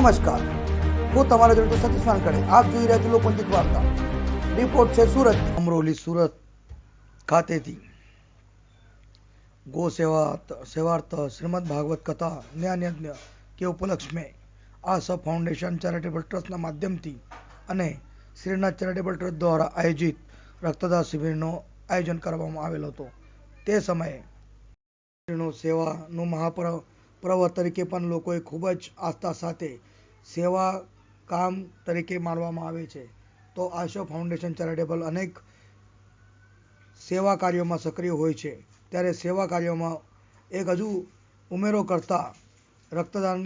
નમસ્કાર, હું તમારા જોડે સતીશ વાનકડે. આપ જોઈ રહ્યા છો લોકપંચિત વાર્તા. રિપોર્ટ છે સુરત. અમરોલી સુરત ખાતેથી ગો સેવાર્થ શ્રીમદ ભાગવત કથા જ્ઞાનયજ્ઞ કે ઉપલક્ષ્મે આશા ફાઉન્ડેશન ચેરિટેબલ ટ્રસ્ટના માધ્યમથી અને શ્રીનાથ ચેરિટેબલ ટ્રસ્ટ દ્વારા આયોજિત રક્તદાન શિબિરનું આયોજન કરવામાં આવેલ હતું. તે સમયે સેવાનું મહાપર્વ તરીકે પણ લોકોએ ખૂબ જ આસ્થા સાથે સેવા કામ તરીકે માનવામાં આવે છે. તો આશા ફાઉન્ડેશન ચેરિટેબલ અનેક સેવા કાર્યોમાં સક્રિય હોય છે. ત્યારે સેવા કાર્યોમાં એક હજુ ઉમેરો કરતા રક્તદાન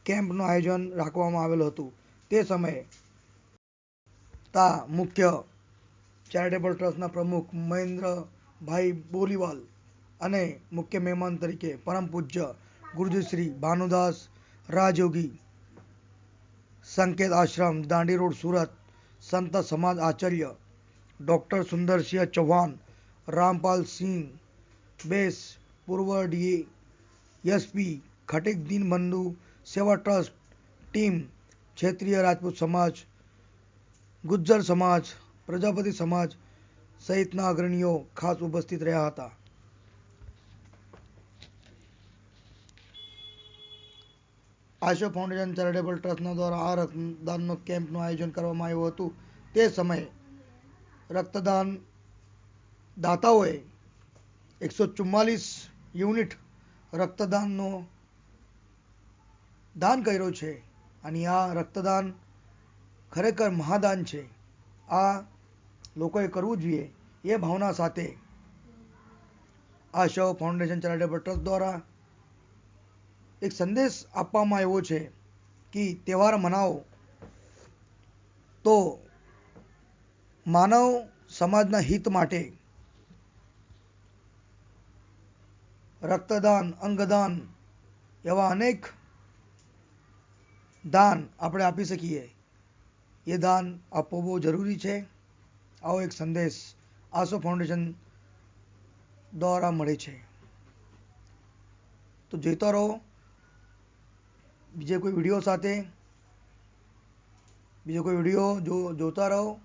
કેમ્પનું આયોજન રાખવામાં આવેલું હતું. તે સમયે મુખ્ય ચેરિટેબલ ટ્રસ્ટના પ્રમુખ મહેન્દ્રભાઈ બોલીવાલ અને મુખ્ય મહેમાન તરીકે પરમ પૂજ્ય ગુરુજી શ્રી ભાનુદાસ રાજયોગી સંકેત આશ્રમ દાંડી રોડ સુરત, સંત સમાજ આચાર્ય ડૉક્ટર સુંદરસિંહ ચૌહાણ, રામપાલ સિંહ બેસ, પૂર્વ ડીએસપી ખટીક દીનબંધુ સેવા ટ્રસ્ટ ટીમ, ક્ષત્રિય રાજપૂત સમાજ, ગુજ્જર સમાજ, પ્રજાપતિ સમાજ સહિતના અગ્રણીઓ ખાસ ઉપસ્થિત રહ્યા હતા. આશા ફાઉન્ડેશન ચેરિટેબલ ટ્રસ્ટના દ્વારા આ રક્તદાનનો કેમ્પનું આયોજન કરવામાં આવ્યું હતું. તે સમયે રક્તદાન દાતાઓએ 144 યુનિટ રક્તદાનનો દાન કર્યો છે અને આ રક્તદાન ખરેખર મહાદાન છે. આ લોકોએ કરવું જોઈએ એ ભાવના સાથે આશા ફાઉન્ડેશન ચેરિટેબલ ટ્રસ્ટ દ્વારા એક સંદેશ આપવામાં આવ્યો છે કે તહેવાર મનાવો તો માનવ સમાજના હિત માટે રક્તદાન, અંગદાન એવા અનેક દાન આપણે આપી શકીએ. એ દાન આપવું બહુ જરૂરી છે. આવો એક સંદેશ આશા ફાઉન્ડેશન દ્વારા મળે છે. તો જોતા રહો બીજે કોઈ વિડીયો સાથે, બીજો કોઈ વિડીયો જોતા રહો.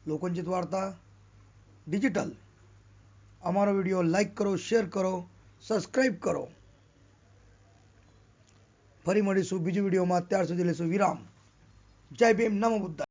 લોકપંચિત વાર્તા ડિજિટલ. અમારો વિડીયો લાઈક કરો, શેર કરો, સબસ્ક્રાઈબ કરો. ફરી મળીશું બીજી વિડીયોમાં. ત્યાર સુધી લઈશું વિરામ. જય ભીમ, નમો બુદ્ધાય.